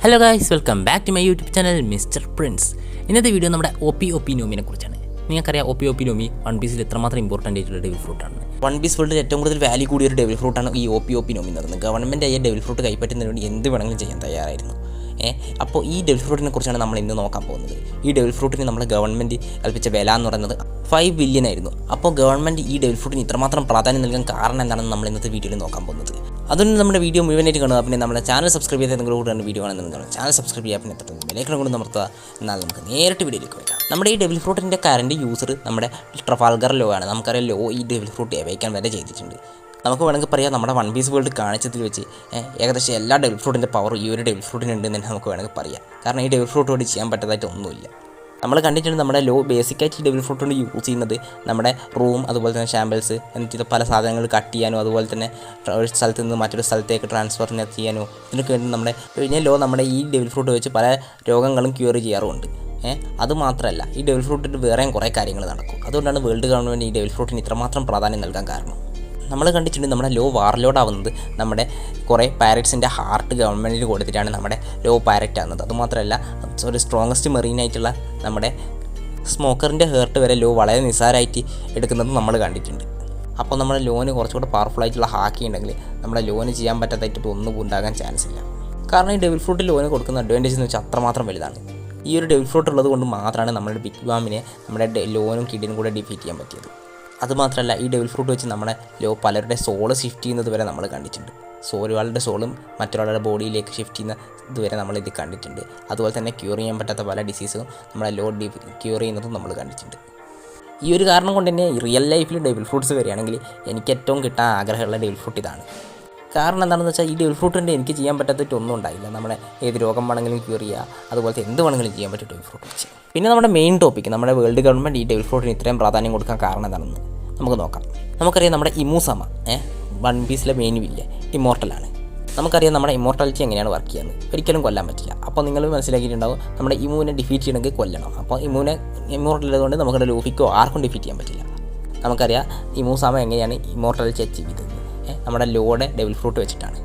Hello guys, welcome back to my YouTube channel mister Prince. ഇന്നത്തെ video നമ്മുടെ O P നോമിനെ കുറിച്ചാണ്. നിങ്ങൾക്കറിയാം ഒ പി നോമി വൺ പീസിൽ എത്രമാത്രം ഇമ്പോർട്ടൻ്റ് ആയിട്ടുള്ള ഡെവിൽ ഫ്രൂട്ടാണ്. വൺ പീസ് വേൾഡിൽ ഏറ്റവും കൂടുതൽ വാല്യൂ കൂടിയ ഒരു ഡെവിൽ ഫ്രൂട്ടാണ് ഈ ഒ പി നോമി എന്ന് പറയുന്നത്. ഗവൺമെൻറ് ആയ ഡെവിൽ ഫ്രൂട്ട് കൈപ്പറ്റുന്നതിന് വേണ്ടി എന്ത് വേണമെങ്കിലും ചെയ്യാൻ തയ്യാറായിരുന്നു. അപ്പോൾ ഈ ഡെവിൽ ഫ്രൂട്ടിനെ കുറിച്ചാണ് നമ്മൾ ഇന്ന് നോക്കാൻ പോകുന്നത്. ഈ ഡെവിൽ ഫ്രൂട്ടിന് നമ്മുടെ ഗവൺമെൻറ് കൽപ്പിച്ച വില എന്ന് പറയുന്നത് 5 ബില്യൺ ആയിരുന്നു. അപ്പോൾ ഗവൺമെൻറ് ഈ ഡെവിൽ ഫ്രൂട്ടിന് ഇത്രമാത്രം പ്രാധാന്യം നൽകാൻ കാരണം എന്താണെന്ന് നമ്മൾ ഇന്നത്തെ വീഡിയോയിൽ നോക്കാൻ പോകുന്നത്. അതുകൊണ്ട് നമ്മുടെ വീഡിയോ മുഴുവനായിട്ട് കാണുക. പിന്നെ നമ്മുടെ ചാനൽ സബ്സ്ക്രൈബ് ചെയ്ത് നിങ്ങൾ കൂടെ വീഡിയോ കാണുന്നുണ്ടെങ്കിൽ ചാനൽ സബ്സ്ക്രൈബ് ചെയ്യാൻ പിന്നെ തൊട്ട് ബെലൈക്കൺ കൊണ്ട് അമർത്തുക. എന്നാൽ നമുക്ക് നേരിട്ട് വീഡിയോയിലേക്ക് വയ്ക്കാം. നമ്മുടെ ഈ ഡെവിൽ ഫ്രൂട്ടിൻ്റെ കറൻറ്റ് യൂസർ നമ്മുടെ ട്രഫാൽഗർ ലോ ആണ്. നമുക്കറിയാം ലോ ഈ ഡെവിൽ ഫ്രൂട്ട് ഏവയ്ക്കാൻ വരെ ചെയ്തിട്ടുണ്ട്. നമുക്ക് വേണമെങ്കിൽ പറയാം നമ്മുടെ വൺ പീസ് വേൾഡ് കാണിച്ചതിൽ വെച്ച് ഏകദേശം എല്ലാ ഡെവിൽ ഫ്രൂട്ടിൻ്റെ പവർ ഈ ഒരു ഡെവിൽ ഫ്രൂട്ടിനുണ്ട് എന്ന് തന്നെ നമുക്ക് വേണമെങ്കിൽ പറയാം. കാരണം ഈ ഡെവിൽ ഫ്രൂട്ട് കൊണ്ട് ചെയ്യാൻ പറ്റാതായിട്ട് ഒന്നുമില്ല. നമ്മൾ കണ്ടിട്ടുണ്ട് നമ്മുടെ ലോ ബേസിക്കായിട്ട് ഈ ഡെവിൽ ഫ്രൂട്ട് കൊണ്ട് യൂസ് ചെയ്യുന്നത് നമ്മുടെ റൂം, അതുപോലെ തന്നെ ഷാമ്പിൾസ്, എന്നിട്ട് പല സാധനങ്ങൾ കട്ട് ചെയ്യാനോ അതുപോലെ തന്നെ ഒരു സ്ഥലത്ത് നിന്ന് മറ്റൊരു സ്ഥലത്തേക്ക് ട്രാൻസ്ഫർ ചെയ്യാനോ ഇതിനൊക്കെ വേണ്ടി നമ്മുടെ ലോ നമ്മുടെ ഈ ഡെവിൽ ഫ്രൂട്ട് വെച്ച് പല രോഗങ്ങളും ക്യൂർ ചെയ്യാറുമുണ്ട്. അതുമാത്രമല്ല ഈ ഡെവിൽ ഫ്രൂട്ടിന് വേറെയും കുറേ കാര്യങ്ങൾ നടക്കും. അതുകൊണ്ടാണ് വേൾഡ് ഗവൺമെൻറ് ഈ ഡെവിൽ ഫ്രൂട്ടിന് ഇത്രമാത്രം പ്രാധാന്യം നൽകാൻ കാരണം. നമ്മൾ കണ്ടിട്ടുണ്ട് നമ്മുടെ ലോ വാർലോഡ് ആവുന്നത് നമ്മുടെ കുറേ പാരറ്റ്സിൻ്റെ ഹാർട്ട് ഗവൺമെൻറ്റിന് കൊടുത്തിട്ടാണ് നമ്മുടെ ലോ പാരറ്റ് ആകുന്നത്. അതുമാത്രമല്ല ഒരു സ്ട്രോങ്ങസ്റ്റ് മെറീനായിട്ടുള്ള നമ്മുടെ സ്മോക്കറിൻ്റെ ഹേർട്ട് വരെ ലോ വളരെ നിസ്സാരമായിട്ട് എടുക്കുന്നത് നമ്മൾ കണ്ടിട്ടുണ്ട്. അപ്പോൾ നമ്മുടെ ലോന് കുറച്ചുകൂടെ പവർഫുള്ളായിട്ടുള്ള ഹാക്കി ഉണ്ടെങ്കിൽ നമ്മുടെ ലോന് ചെയ്യാൻ പറ്റാത്തായിട്ട് ഒന്നും ഉണ്ടാകാൻ ചാൻസ് ഇല്ല. കാരണം ഈ ഡെവിൽ ഫ്രൂട്ട് ലോന് കൊടുക്കുന്ന അഡ്വാൻറ്റേജ് എന്ന് വെച്ചാൽ അത്രമാത്രം വലുതാണ്. ഈ ഒരു ഡെവിൽ ഫ്രൂട്ട് ഉള്ളത് കൊണ്ട് മാത്രമാണ് നമ്മുടെ ബിഗ് ബാമിനെ നമ്മുടെ ലോനും കിഡിനും കൂടെ ഡിഫീറ്റ് ചെയ്യാൻ പറ്റിയത്. അതുമാത്രമല്ല ഈ ഡെവിൽ ഫ്രൂട്ട് വെച്ച് നമ്മുടെ ലോ പലരുടെ സോള് ഷിഫ്റ്റ് ചെയ്യുന്നത് വരെ നമ്മൾ കണ്ടിട്ടുണ്ട്. ഒരാളുടെ സോളും മറ്റൊരാളുടെ ബോഡിയിലേക്ക് ഷിഫ്റ്റ് ചെയ്യുന്ന ഇതുവരെ നമ്മളിത് കണ്ടിട്ടുണ്ട്. അതുപോലെ തന്നെ ക്യൂർ ചെയ്യാൻ പറ്റാത്ത പല ഡിസീസും നമ്മളെ ലോ ക്യൂർ ചെയ്യുന്നതും നമ്മൾ കണ്ടിട്ടുണ്ട്. ഈ ഒരു കാരണം കൊണ്ട് തന്നെ റിയൽ ലൈഫിൽ ഡെവിൽ ഫ്രൂട്ട്സ് വരികയാണെങ്കിൽ എനിക്ക് ഏറ്റവും കിട്ടാൻ ആഗ്രഹമുള്ള ഡെവിൽ ഫ്രൂട്ട് ഇതാണ്. കാരണം എന്താണെന്ന് വെച്ചാൽ ഈ ഡെവിൽ ഫ്രൂട്ടിൻ്റെ എനിക്ക് ചെയ്യാൻ പറ്റാത്തിട്ടൊന്നും ഉണ്ടായില്ല. നമ്മുടെ ഏത് രോഗം വേണമെങ്കിലും ക്യൂർ ചെയ്യുക, അതുപോലത്തെ എന്ത് വേണമെങ്കിലും ചെയ്യാൻ പറ്റും ഡെവിൽ ഫ്രൂട്ട് വെച്ച്. പിന്നെ നമ്മുടെ മെയിൻ ടോപ്പിക്ക് നമ്മുടെ വേൾഡ് ഗവൺമെൻറ് ഈ ഡെവിൽ ഫ്രൂട്ടിന് ഇത്രയും പ്രാധാന്യം കൊടുക്കാൻ കാരണം എന്താണെന്ന് നമുക്ക് നോക്കാം. നമുക്കറിയാം നമ്മുടെ ഇമൂസമ വൺ പീസിലെ മെയിൻ വില്ലൻ ഇമ്മോർട്ടലാണ്. നമുക്കറിയാം നമ്മുടെ ഇമ്മോർട്ടാലിറ്റി എങ്ങനെയാണ് വർക്ക് ചെയ്യുന്നത്. ഒരിക്കലും കൊല്ലാൻ പറ്റില്ല. അപ്പോൾ നിങ്ങൾ മനസ്സിലാക്കിയിട്ടുണ്ടാവും നമ്മുടെ ഇമൂനെ ഡിഫീറ്റ് ചെയ്യണമെങ്കിൽ കൊല്ലണം. അപ്പോൾ ഇമൂനെ ഇമ്മോർട്ടലുള്ളതുകൊണ്ട് നമുക്ക് ലൂഫിക്കോ ആർക്കും ഡിഫീറ്റ് ചെയ്യാൻ പറ്റില്ല. നമുക്കറിയാം ഇമൂസാമ എങ്ങനെയാണ് ഇമ്മോർട്ടാലിറ്റി അച്ചീവ് ചെയ്തത്, നമ്മുടെ ലോയുടെ ഡെവിൽ ഫ്രൂട്ട് വെച്ചിട്ടാണ്.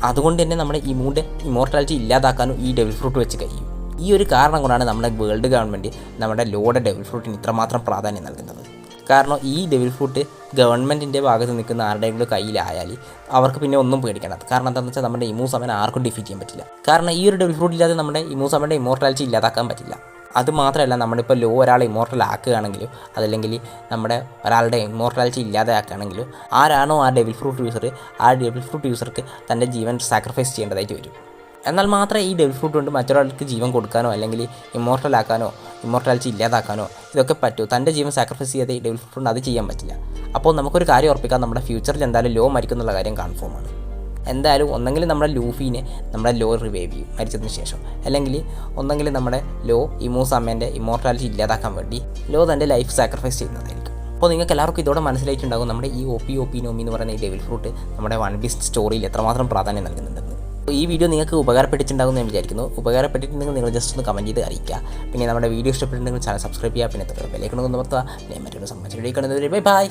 അതുകൊണ്ട് തന്നെ നമ്മുടെ ഇമൂൻ്റെ ഇമ്മോർട്ടാലിറ്റി ഇല്ലാതാക്കാനും ഈ ഡെവിൽ ഫ്രൂട്ട് വെച്ച് കഴിയും. ഈ ഒരു കാരണം കൊണ്ടാണ് നമ്മുടെ വേൾഡ് ഗവൺമെൻറ് നമ്മുടെ ലോയുടെ ഡെവിൽ ഫ്രൂട്ടിന് ഇത്രമാത്രം പ്രാധാന്യം നൽകുന്നത്. കാരണം ഈ ഡെവിൽ ഫ്രൂട്ട് ഗവൺമെൻറ്റിൻ്റെ ഭാഗത്ത് നിൽക്കുന്ന ആരുടെയെങ്കിലും കയ്യിലായാൽ അവർക്ക് പിന്നെ ഒന്നും പേടിക്കണം. കാരണം എന്താണെന്ന് വെച്ചാൽ നമ്മുടെ ഇമൂസമനെ ആർക്കും ഡിഫീറ്റ് ചെയ്യാൻ പറ്റില്ല. കാരണം ഈ ഒരു ഡെവിൽ ഫ്രൂട്ട് ഇല്ലാതെ നമ്മുടെ ഇമൂസമൻ്റെ ഇമ്മോർട്ടാലിറ്റി ഇല്ലാതാക്കാൻ പറ്റില്ല. അതുമാത്രമല്ല നമ്മളിപ്പോൾ ലോ ഒരാളെ ഇമ്മോർട്ടൽ ആക്കുകയാണെങ്കിലും അതല്ലെങ്കിൽ നമ്മുടെ ഒരാളുടെ ഇമ്മോർട്ടാലിറ്റി ഇല്ലാതെ ആക്കുകയാണെങ്കിലും ആരാണോ ആ ഡെവിൽ ഫ്രൂട്ട് യൂസർ, ആ ഡെവിൽ ഫ്രൂട്ട് യൂസർക്ക് തൻ്റെ ജീവൻ സാക്രിഫൈസ് ചെയ്യേണ്ടതായിട്ട് വരും. എന്നാൽ മാത്രമേ ഈ ഡെവിൽ ഫ്രൂട്ട് കൊണ്ട് മറ്റൊരാൾക്ക് ജീവൻ കൊടുക്കാനോ അല്ലെങ്കിൽ ഇമ്മോർട്ടലാക്കാനോ ഇമ്മോർട്ടാലിറ്റി ഇല്ലാതാക്കാനോ ഇതൊക്കെ പറ്റൂ. തൻ്റെ ജീവൻ സാക്രിഫൈസ് ചെയ്ത് ഈ ഡെവിൽ ഫ്രൂട്ട് കൊണ്ട് അത് ചെയ്യാൻ പറ്റില്ല. അപ്പോൾ നമുക്കൊരു കാര്യം ഉറപ്പിക്കാം, നമ്മുടെ ഫ്യൂച്ചറിൽ എന്തായാലും ലോ മരിക്കുന്നുള്ള കാര്യം കൺഫേമാണ്. എന്തായാലും ഒന്നെങ്കിൽ നമ്മുടെ ലൂഫീനെ നമ്മുടെ ലോ റിവൈവ് ചെയ്യും മരിച്ചതിന് ശേഷം, അല്ലെങ്കിൽ ഒന്നെങ്കിൽ നമ്മുടെ ലോ ഇമൂസാമേൻ്റെ ഇമ്മോർട്ടാലിറ്റി ഇല്ലാതാക്കാൻ വേണ്ടി ലോ തൻ്റെ ലൈഫ് സാക്രിഫൈസ് ചെയ്യുന്നതായിരിക്കും. അപ്പോൾ നിങ്ങൾക്ക് എല്ലാവർക്കും ഇതോടെ മനസ്സിലായിട്ടുണ്ടാകും നമ്മുടെ ഈ ഒ പി നോമി എന്ന് പറയുന്ന ഈ ഡെവിൽ ഫ്രൂട്ട് നമ്മുടെ വൺ പീസ് സ്റ്റോറിയിൽ എത്രമാത്രം പ്രാധാന്യം നൽകുന്നുണ്ടെന്ന്. ഈ വീഡിയോ നിങ്ങൾക്ക് ഉപകാരപ്പെട്ടിട്ടുണ്ടാകുമെന്ന് ഞാൻ വിചാരിക്കുന്നു. ഉപകാരപ്പെട്ടിട്ടുണ്ടെങ്കിൽ നിങ്ങൾ ജസ്റ്റ് ഒന്ന് കമൻറ്റ് ചെയ്ത് അറിയിക്കുക. പിന്നെ നമ്മുടെ വീഡിയോ ഇഷ്ടപ്പെട്ടിട്ടുണ്ടെങ്കിൽ ചാനൽ സബ്സ്ക്രൈബ് ചെയ്യുക. പിന്നെ ബെലൈക്കൺ ഒന്ന് അമർത്തുക. പിന്നെ മറ്റൊരു സംബന്ധിച്ച് വീഡിയോ കാണുന്നവരെ ബൈ.